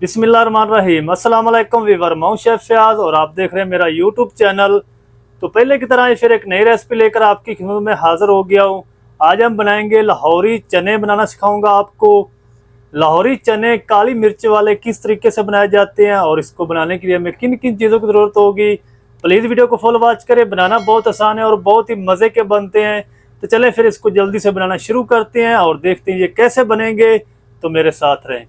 बिस्मिल्लाहिर्रहमानिर्रहीम। अस्सलाम वालेकुम वीवर, मैं हूं शेफ फयाज और आप देख रहे हैं मेरा यूट्यूब चैनल। तो पहले की तरह फिर एक नई रेसिपी लेकर आपकी खिदमत में हाजिर हो गया हूं। आज हम बनाएंगे लाहौरी चने बनाना सिखाऊंगा आपको। लाहौरी चने काली मिर्च वाले किस तरीके से बनाए जाते हैं और इसको बनाने के लिए हमें किन किन चीज़ों की ज़रूरत होगी। प्लीज़ वीडियो को फुल वॉच करें। बनाना बहुत आसान है और बहुत ही मज़े के बनते हैं। तो चलें फिर इसको जल्दी से बनाना शुरू करते हैं और देखते हैं ये कैसे बनेंगे। तो मेरे साथ रहें।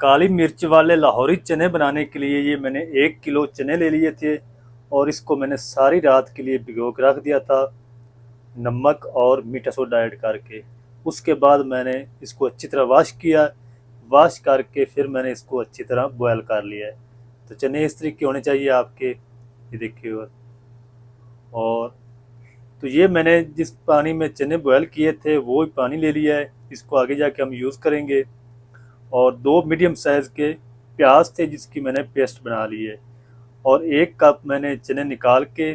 काली मिर्च वाले लाहौरी चने बनाने के लिए ये मैंने 1 किलो चने ले लिए थे और इसको मैंने सारी रात के लिए भिगो कर रख दिया था, नमक और मीठा सोडा ऐड करके। उसके बाद मैंने इसको अच्छी तरह वॉश किया। वॉश करके फिर मैंने इसको अच्छी तरह बॉयल कर लिया है। तो चने इस तरीके होने चाहिए आपके, ये देखिए। और तो ये मैंने जिस पानी में चने बॉयल किए थे वो पानी ले लिया है, इसको आगे जाके हम यूज़ करेंगे। और 2 मीडियम साइज़ के प्याज थे जिसकी मैंने पेस्ट बना ली है। और 1 कप मैंने चने निकाल के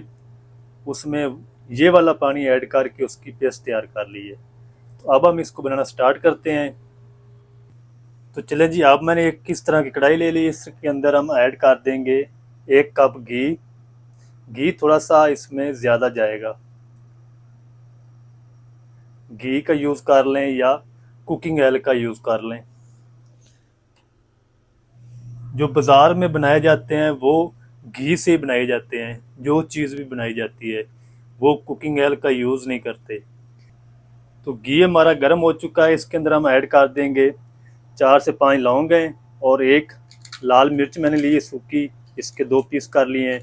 उसमें ये वाला पानी ऐड करके उसकी पेस्ट तैयार कर ली है। तो अब हम इसको बनाना स्टार्ट करते हैं। तो चले जी, अब मैंने एक किस तरह की कढ़ाई ले ली, इसके अंदर हम ऐड कर देंगे 1 कप घी। घी थोड़ा सा इसमें ज़्यादा जाएगा। घी का यूज़ कर लें या कुकिंग ऑयल का यूज़ कर लें। जो बाज़ार में बनाए जाते हैं वो घी से बनाए जाते हैं। जो चीज़ भी बनाई जाती है वो कुकिंग ऑयल का यूज़ नहीं करते। तो घी हमारा गर्म हो चुका है। इसके अंदर हम ऐड कर देंगे 4 से 5 लौंग हैं और 1 लाल मिर्च मैंने ली है सूखी, इसके 2 पीस कर लिए हैं।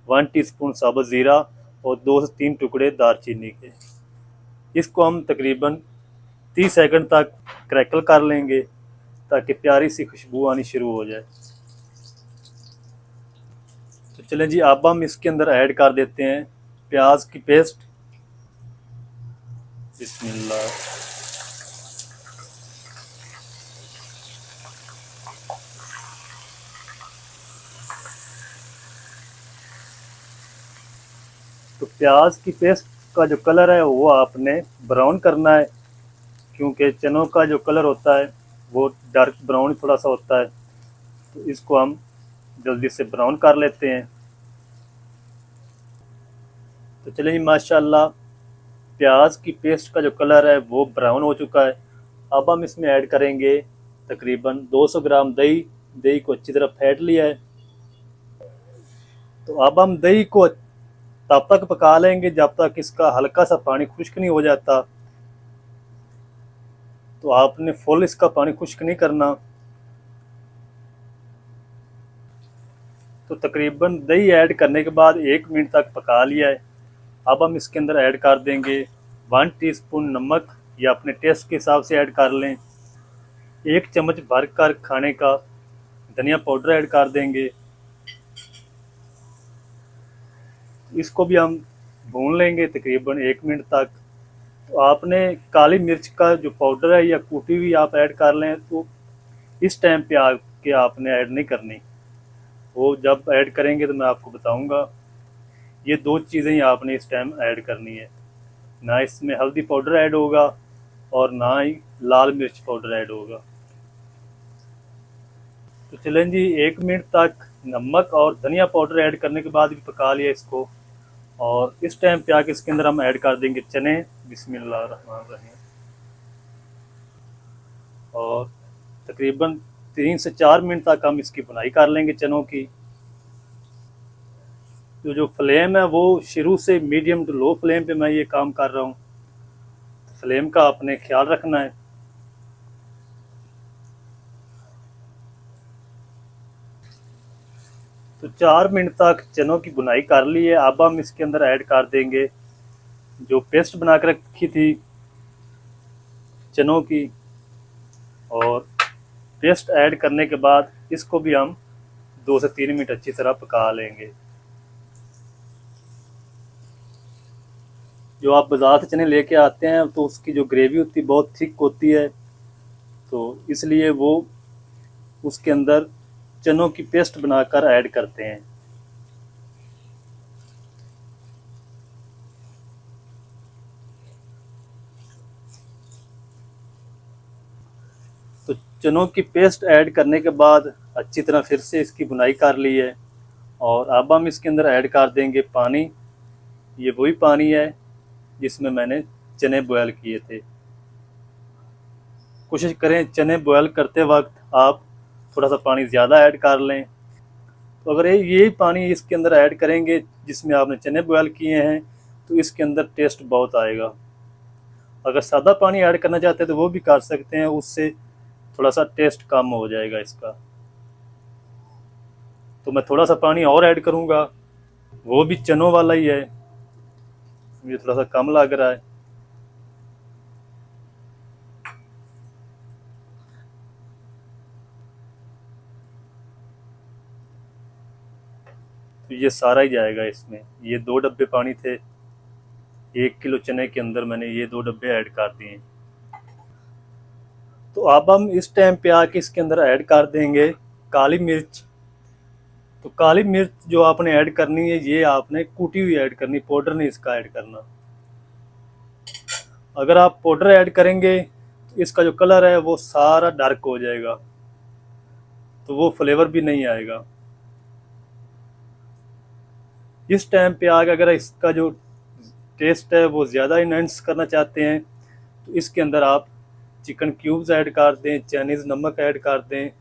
1 टीस्पून साबुत ज़ीरा और 2 से 3 टुकड़े दालचीनी के। इसको हम तकरीबन 30 सेकंड तक क्रैकल कर लेंगे ताकि प्यारी सी खुशबू आनी शुरू हो जाए। तो चलें जी, अब हम इसके अंदर ऐड कर देते हैं प्याज की पेस्ट। बिस्मिल्लाह। तो प्याज की पेस्ट का जो कलर है वो आपने ब्राउन करना है, क्योंकि चनों का जो कलर होता है वो डार्क ब्राउन थोड़ा सा होता है। तो इसको हम जल्दी से ब्राउन कर लेते हैं। तो चलिए माशाल्लाह, प्याज की पेस्ट का जो कलर है वो ब्राउन हो चुका है। अब हम इसमें ऐड करेंगे तकरीबन 200 ग्राम दही। दही को अच्छी तरह फेंट लिया है। तो अब हम दही को तब तक पका लेंगे जब तक इसका हल्का सा पानी खुश्क नहीं हो जाता। तो आपने फुल इसका पानी खुश्क नहीं करना। तो तकरीबन दही ऐड करने के बाद 1 मिनट तक पका लिया है। अब हम इसके अंदर ऐड कर देंगे 1 टीस्पून नमक, या अपने टेस्ट के हिसाब से ऐड कर लें। 1 चम्मच भर कर खाने का धनिया पाउडर ऐड कर देंगे। इसको भी हम भून लेंगे तकरीबन 1 मिनट तक। तो आपने काली मिर्च का जो पाउडर है या कूटी हुई आप ऐड कर लें, तो इस टाइम पे आके आपने ऐड नहीं करनी। वो जब ऐड करेंगे तो मैं आपको बताऊंगा। ये 2 चीज़ें ही आपने इस टाइम ऐड करनी है। ना इसमें हल्दी पाउडर ऐड होगा और ना ही लाल मिर्च पाउडर ऐड होगा। तो चलें जी, 1 मिनट तक नमक और धनिया पाउडर ऐड करने के बाद भी पका लिया इसको। और इस टाइम पे आके इसके अंदर हम ऐड कर देंगे चने। बिस्मिल्लाहिर्रहमानिर्रहीम। और तकरीबन 3 से 4 मिनट तक हम इसकी बुनाई कर लेंगे चनों की। तो जो फ्लेम है वो शुरू से मीडियम टू लो फ्लेम पे मैं ये काम कर रहा हूँ। तो फ्लेम का आपने ख्याल रखना है। तो 4 मिनट तक चनों की बुनाई कर ली है। अब हम इसके अंदर ऐड कर देंगे जो पेस्ट बना कर रखी थी चनों की। और पेस्ट ऐड करने के बाद इसको भी हम 2 से 3 मिनट अच्छी तरह पका लेंगे। जो आप बाज़ार से चने लेके आते हैं तो उसकी जो ग्रेवी होती है बहुत थिक होती है, तो इसलिए वो उसके अंदर चनों की पेस्ट बनाकर ऐड करते हैं। तो चनों की पेस्ट ऐड करने के बाद अच्छी तरह फिर से इसकी भुनाई कर ली है। और अब हम इसके अंदर ऐड कर देंगे पानी। ये वही पानी है जिसमें मैंने चने बॉयल किए थे। कोशिश करें चने बॉयल करते वक्त आप थोड़ा सा पानी ज़्यादा ऐड कर लें। तो अगर यही पानी इसके अंदर ऐड करेंगे जिसमें आपने चने बॉयल किए हैं तो इसके अंदर टेस्ट बहुत आएगा। अगर सादा पानी ऐड करना चाहते हैं तो वो भी कर सकते हैं, उससे थोड़ा सा टेस्ट कम हो जाएगा इसका। तो मैं थोड़ा सा पानी और ऐड करूँगा, वो भी चनों वाला ही है, ये थोड़ा सा कम लग रहा है। तो ये सारा ही जाएगा इसमें। ये 2 डब्बे पानी थे, 1 किलो चने के अंदर मैंने ये 2 डब्बे ऐड कर दिए। तो अब हम इस टाइम पे आके इसके अंदर ऐड कर देंगे काली मिर्च। तो काली मिर्च जो आपने ऐड करनी है ये आपने कूटी हुई ऐड करनी, पाउडर नहीं इसका ऐड करना। अगर आप पाउडर ऐड करेंगे तो इसका जो कलर है वो सारा डार्क हो जाएगा, तो वो फ्लेवर भी नहीं आएगा। इस टाइम पे आगे अगर इसका जो टेस्ट है वो ज़्यादा इनहेंस करना चाहते हैं तो इसके अंदर आप चिकन क्यूब्स ऐड कर दें, चाइनीज़ नमक ऐड कर दें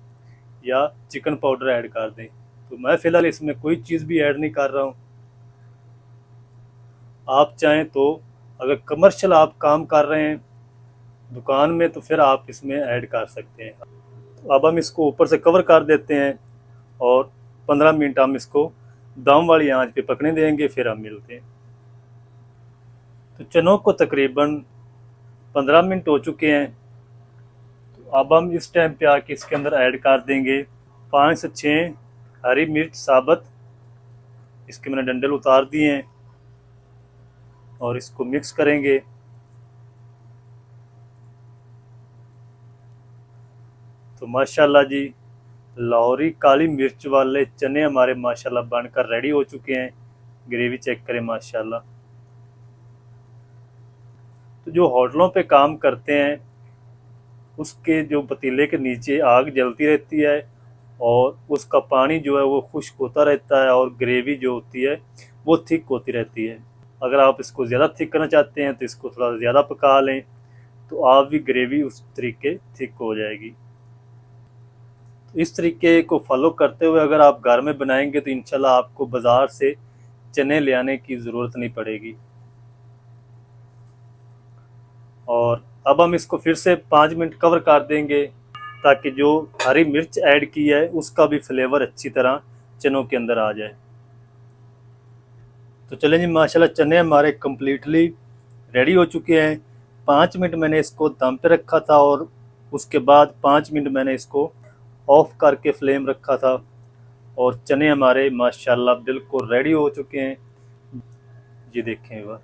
या चिकन पाउडर ऐड कर दें। तो मैं फ़िलहाल इसमें कोई चीज़ भी ऐड नहीं कर रहा हूँ। आप चाहें तो अगर कमर्शियल आप काम कर रहे हैं दुकान में तो फिर आप इसमें ऐड कर सकते हैं। तो अब हम इसको ऊपर से कवर कर देते हैं और 15 मिनट हम इसको दम वाली आंच पे पकने देंगे, फिर हम मिलते हैं। तो चनों को तकरीबन 15 मिनट हो चुके हैं। तो अब हम इस टाइम पे आके इसके अंदर ऐड कर देंगे 5 से 6 हरी मिर्च साबुत। इसके मैंने डंडल उतार दिए हैं और इसको मिक्स करेंगे। तो माशाल्लाह जी लाहौरी काली मिर्च वाले चने हमारे माशाल्लाह बनकर रेडी हो चुके हैं। ग्रेवी चेक करें माशाल्लाह। तो जो होटलों पे काम करते हैं उसके जो पतीले के नीचे आग जलती रहती है और उसका पानी जो है वो खुश्क होता रहता है और ग्रेवी जो होती है वो थिक होती रहती है। अगर आप इसको ज़्यादा थिक करना चाहते हैं तो इसको थोड़ा ज़्यादा पका लें, तो आप भी ग्रेवी उस तरीके थिक हो जाएगी। तो इस तरीके को फॉलो करते हुए अगर आप घर में बनाएंगे तो इंशाल्लाह आपको बाज़ार से चने ले आने की ज़रूरत नहीं पड़ेगी। और अब हम इसको फिर से 5 मिनट कवर कर देंगे ताकि जो हरी मिर्च ऐड की है उसका भी फ्लेवर अच्छी तरह चनों के अंदर आ जाए। तो चलें जी माशाल्लाह चने हमारे कम्प्लीटली रेडी हो चुके हैं। 5 मिनट मैंने इसको दम पे रखा था और उसके बाद 5 मिनट मैंने इसको ऑफ करके फ्लेम रखा था और चने हमारे माशाल्लाह बिल्कुल रेडी हो चुके हैं। ये देखें वह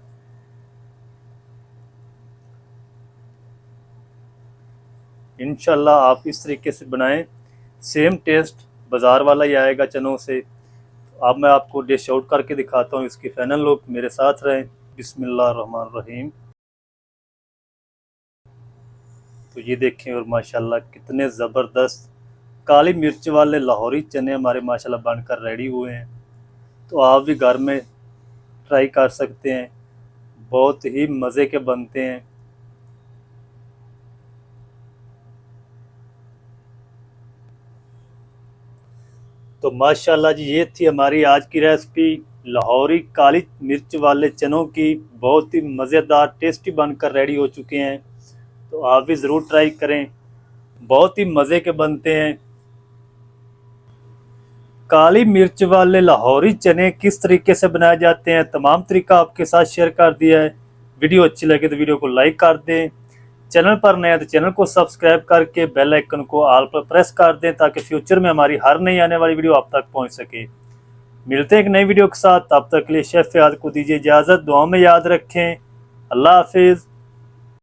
इंशाल्लाह आप इस तरीके से बनाएं, सेम टेस्ट बाज़ार वाला ही आएगा चनों से। अब मैं आपको डिश आउट करके दिखाता हूँ इसकी फाइनल लुक। मेरे साथ रहें। बिस्मिल्लाहिर्रहमानिर्रहीम। तो ये देखें और माशाल्लाह कितने ज़बरदस्त काली मिर्च वाले लाहौरी चने हमारे माशाल्लाह बनकर रेडी हुए हैं। तो आप भी घर में ट्राई कर सकते हैं, बहुत ही मज़े के बनते हैं। तो माशाल्लाह जी ये थी हमारी आज की रेसिपी लाहौरी काली मिर्च वाले चनों की। बहुत ही मज़ेदार टेस्टी बनकर रेडी हो चुके हैं। तो आप भी ज़रूर ट्राई करें, बहुत ही मज़े के बनते हैं। काली मिर्च वाले लाहौरी चने किस तरीके से बनाए जाते हैं तमाम तरीका आपके साथ शेयर कर दिया है। वीडियो अच्छी लगे तो वीडियो को लाइक कर दें। चैनल पर नया तो चैनल को सब्सक्राइब करके बेल आइकन को ऑल पर प्रेस कर दें ताकि फ्यूचर में हमारी हर नई आने वाली वीडियो आप तक पहुंच सके। मिलते हैं एक नई वीडियो के साथ, तब तक के लिए शेफ याद को दीजिए इजाज़त। दुआ में याद रखें। अल्लाह हाफिज़।